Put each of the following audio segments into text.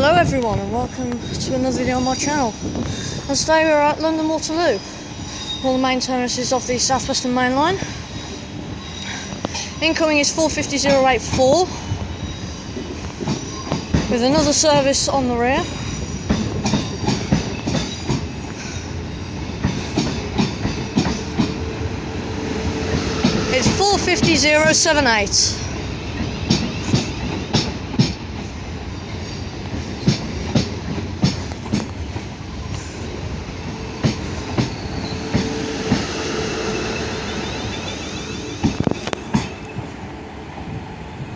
Hello everyone and welcome to another video on my channel. And today we're at London Waterloo, one of the main terminuses of the Southwestern main line. Incoming is 450084 with another service on the rear. It's 450078.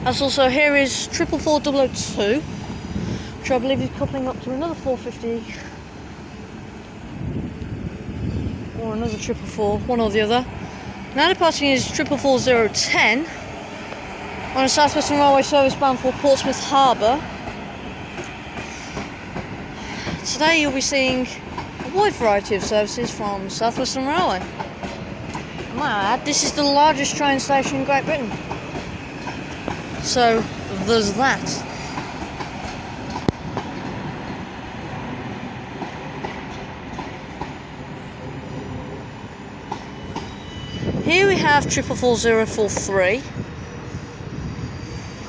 As also here is 44402, which I believe is coupling up to another 450 or another 444, one or the other. Now departing is 444010 on a Southwestern Railway service bound for Portsmouth Harbour. Today you'll be seeing a wide variety of services from Southwestern Railway. And might I add, this is the largest train station in Great Britain. So there's that. Here we have 444043.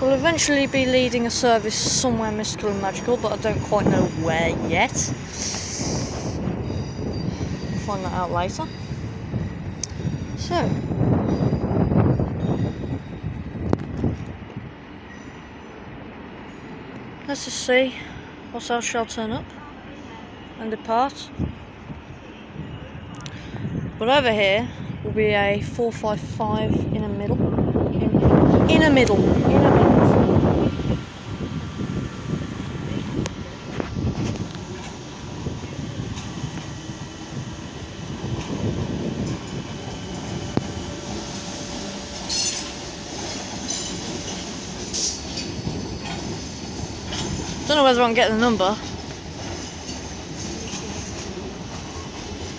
We'll eventually be leading a service somewhere mystical and magical, but I don't quite know where yet. We'll find that out later. So let's just see what else shall turn up and depart. But over here will be a 455 in a middle. In a middle. Don't know whether I can get the number.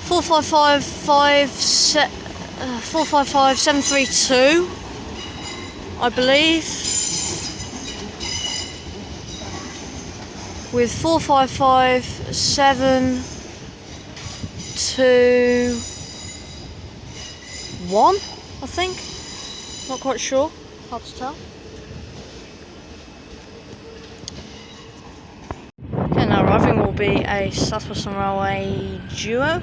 455732, I believe, with 455721, I think. Not quite sure. Hard to tell. Okay, now arriving will be a Southwestern Railway duo.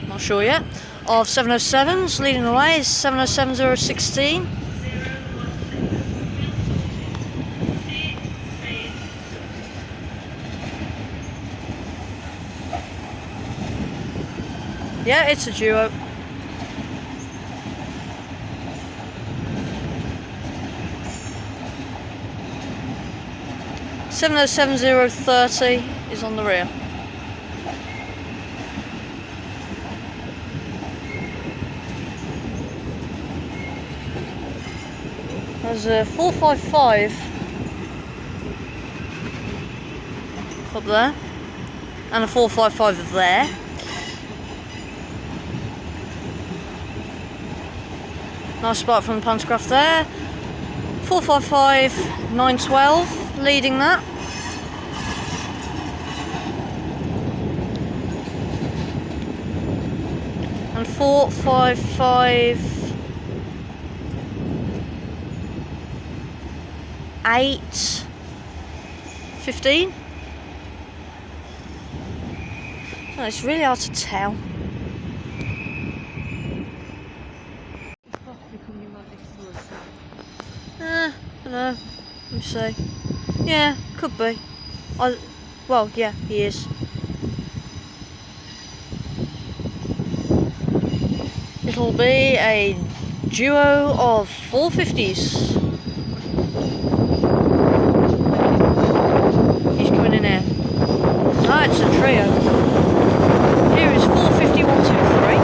Not sure yet. Of 707s, leading the way is 707016. Yeah, it's a duo. (707030) is on the rear. There's a 455 up there, and a 455 there. Nice spot from the pantograph there. 455 912 leading that. And 455 815. Oh, it's really hard to tell. I don't know. Let me see. Yeah, could be. Well, yeah, he is. It'll be a duo of 450s. He's coming in here. Ah, it's a trio. Here is 450123.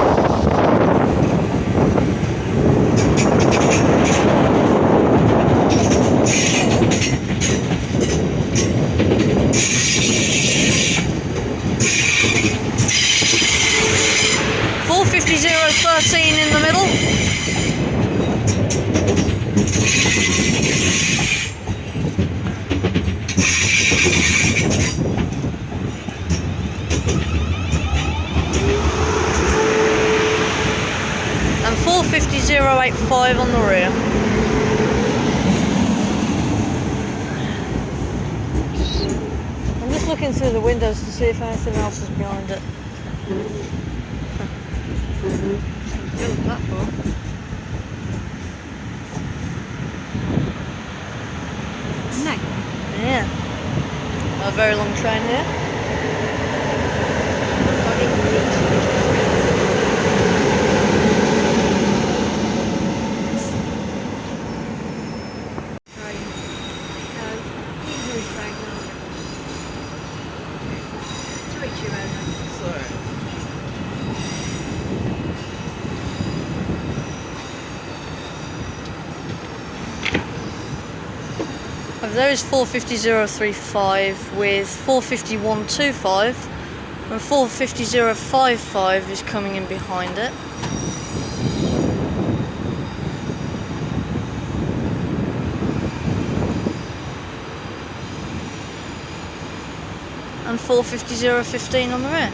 45013 in the middle. 5085 on the rear. I'm just looking through the windows to see if anything else is behind it. Filled that far. No. Yeah. A very long train here. There is 450035 with 450125 and 450055 is coming in behind it. And 450015 on the rear.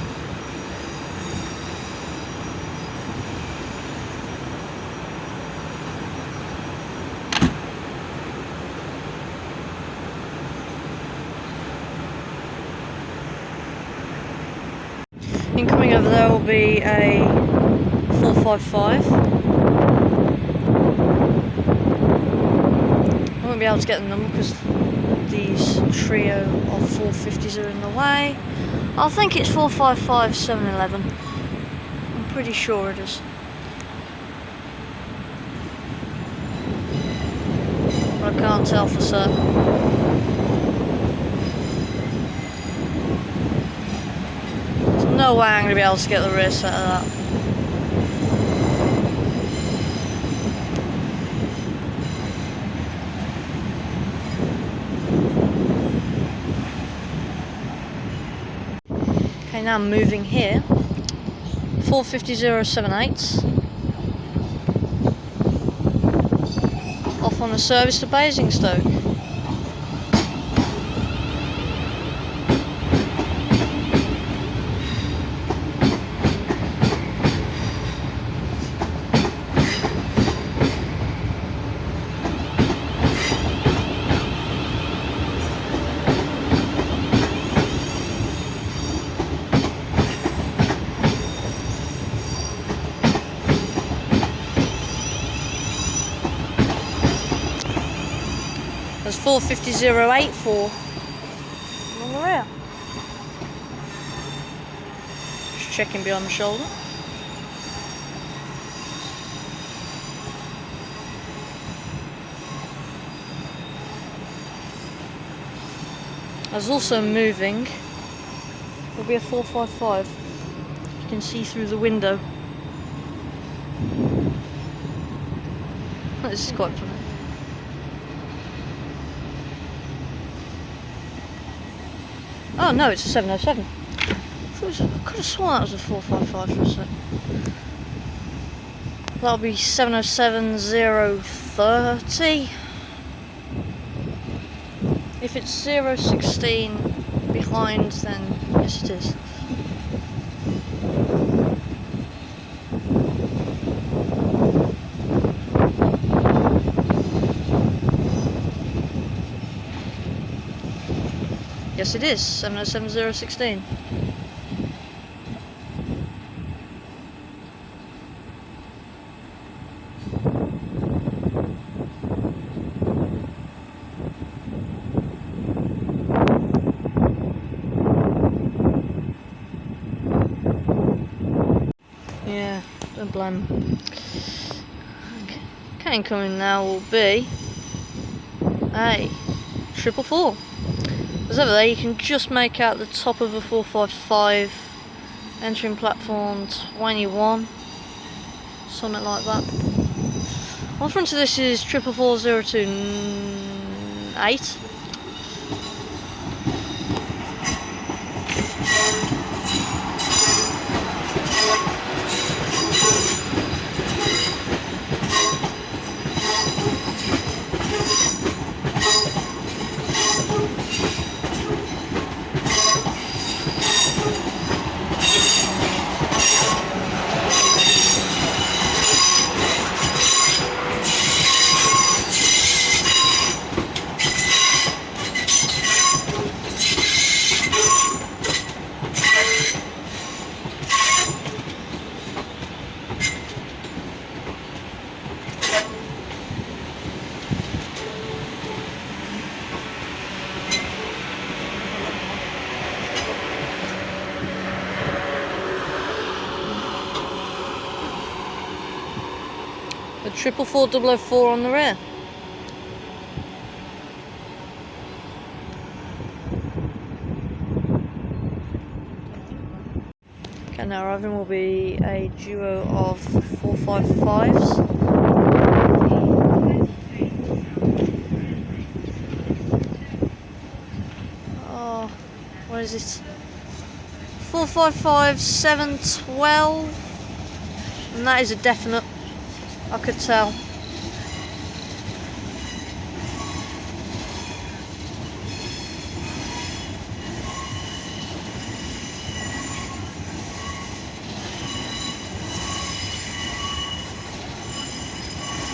Incoming over there will be a 455. I won't be able to get the number because these trio of 450s are in the way. I think it's 455 711. I'm pretty sure it is. But I can't tell for certain. No way I'm going to be able to get the rear set of that. Okay, now I'm moving here. 450078. Off on a service to Basingstoke. There's 450084 on the rear. Just checking behind my shoulder. There's also moving. There'll be a 455. You can see through the window. This is quite funny. Oh no, it's a 707. I could have sworn that was a 455 for a sec. That'll be 707030. If it's 016 behind, then yes it is. Yes it is, 707016. Yeah, don't blame them. Okay, incoming now will be a 444. As over there, you can just make out the top of a 455 entering platform 21, something like that. On the front of this is 444028. 44404 on the rear. Okay, now arriving will be a duo of 455s. Oh, what is it? 455 712, and that is a definite. I could tell.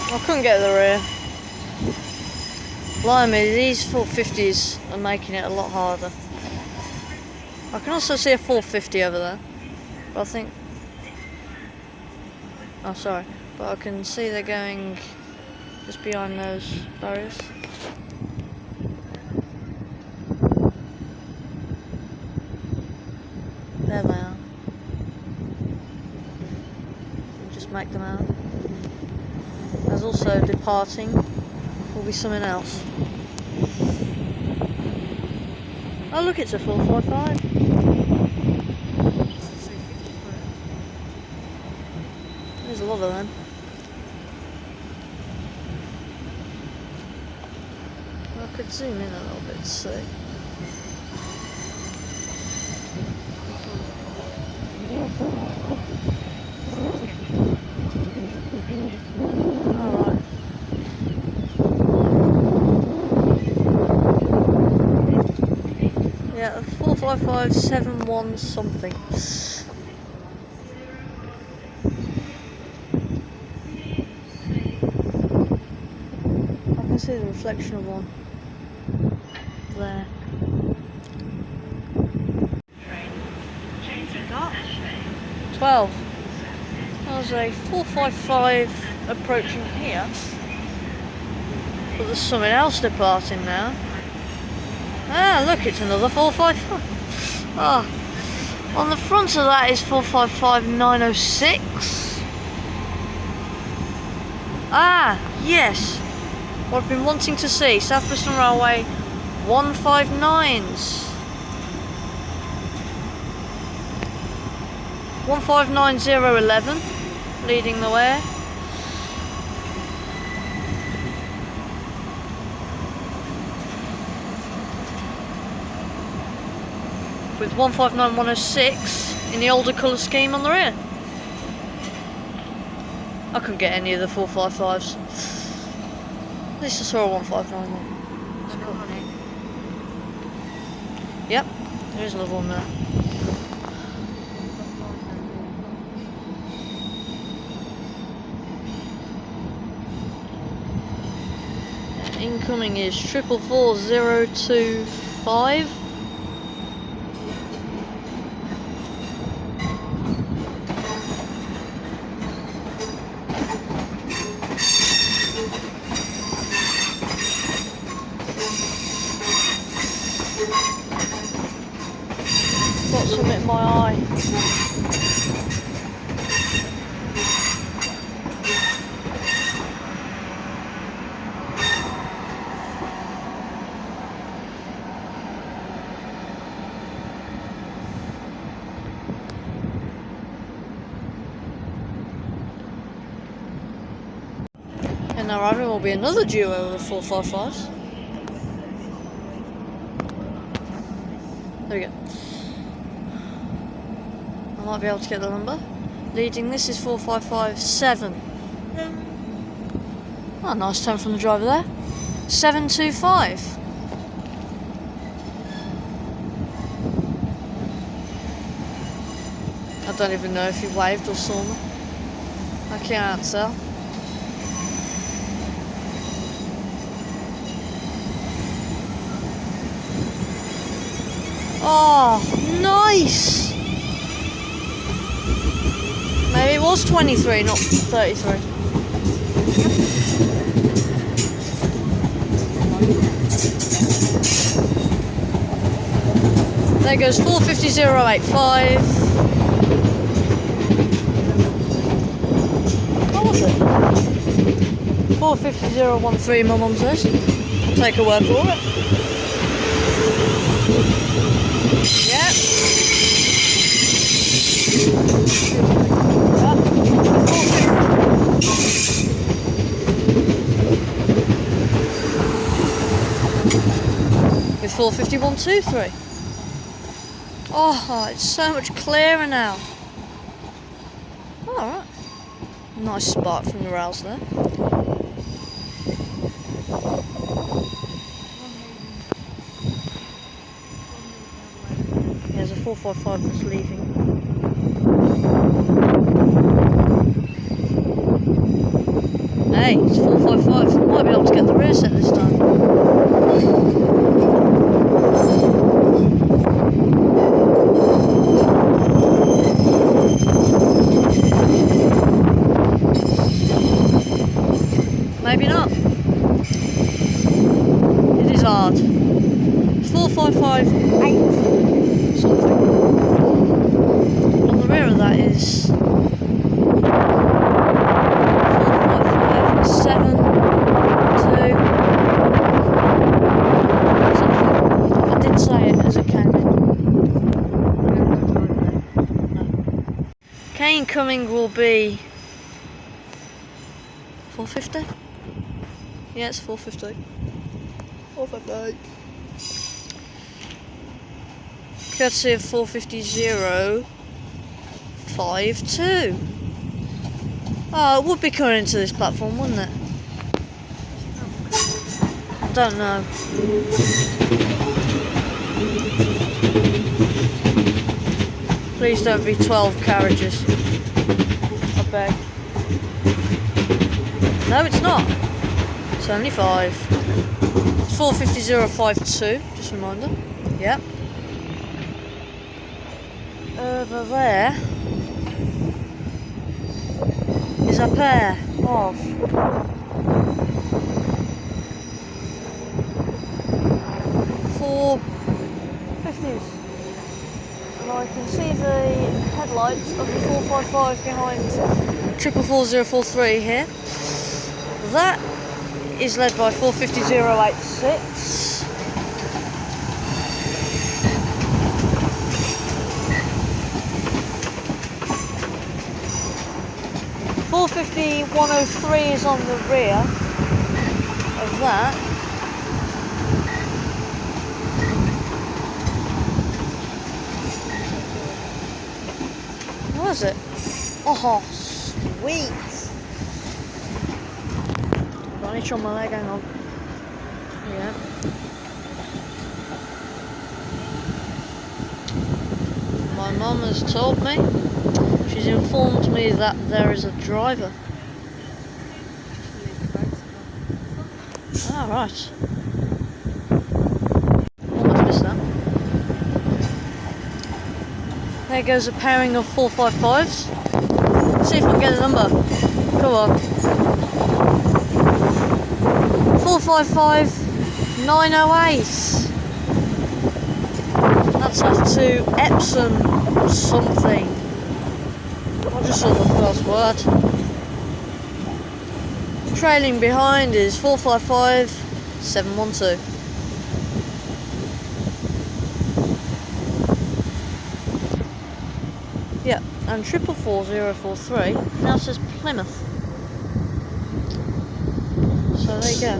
I couldn't get the rear. Blimey, these 450s are making it a lot harder. I can also see a 450 over there, but I think... Oh, sorry. But I can see they're going just behind those barriers. There they are. We'll just make them out. There's also departing will be something else. Oh look, it's a 455. There's a lot of them. I could zoom in a little bit to see. Alright. Yeah, 45571 something. I can see the reflection of one there. 12. There's a 455 approaching here, but there's something else departing now. Ah, look, it's another 455. Ah, on the front of that is 455906. Ah, yes. What I've been wanting to see, Southwestern Railway 159s. 159011 leading the way. With 159106 in the older colour scheme on the rear. I couldn't get any of the 455s. At least I saw a 1591. Yep, there is another one there. Incoming is 444025. Got some in my eye. And our arriving will be another duo of 455s. There we go. I might be able to get the number. Leading this is 4557. Oh, nice turn from the driver there. 725. I don't even know if he waved or saw me. I can't tell. Oh, nice! Maybe it was 23, not 33. There goes 450085. What was it? 450013, my mum says. I'll take her word for it. Yeah. With 45123. Oh, it's so much clearer now. Alright. Nice spark from the rails there. There's a 455 that's leaving. Hey, it's 455. Might be able to get the rear set this time. Maybe not. It is hard. It's 4558 something. On the rear of that is 4557 2 something. I did say it as it came in. No. Cane coming will be 450. Yeah, it's 450. 450. Courtesy of 450052. Oh, it would be coming into this platform, wouldn't it? I don't know. Please don't be 12 carriages. I beg. No, it's not. It's only 5. It's 450052, just a reminder. Yep. Over there is a pair of 450s. And I can see the headlights of the 455 behind 444043 here. That is led by 450086. 45103 is on the rear of that. What is it? Oh, sweet. Got an itch on my leg, hang on. Yeah. My mum has told me, she's informed me that there is a driver. Ah, right. Almost missed that. There goes a pairing of 455s. Let's see if I can get a number. Come on. 455908. That's after Epsom something. I just saw the first word. Trailing behind is 455712. Yeah, and 444043 now says Plymouth. So there you go.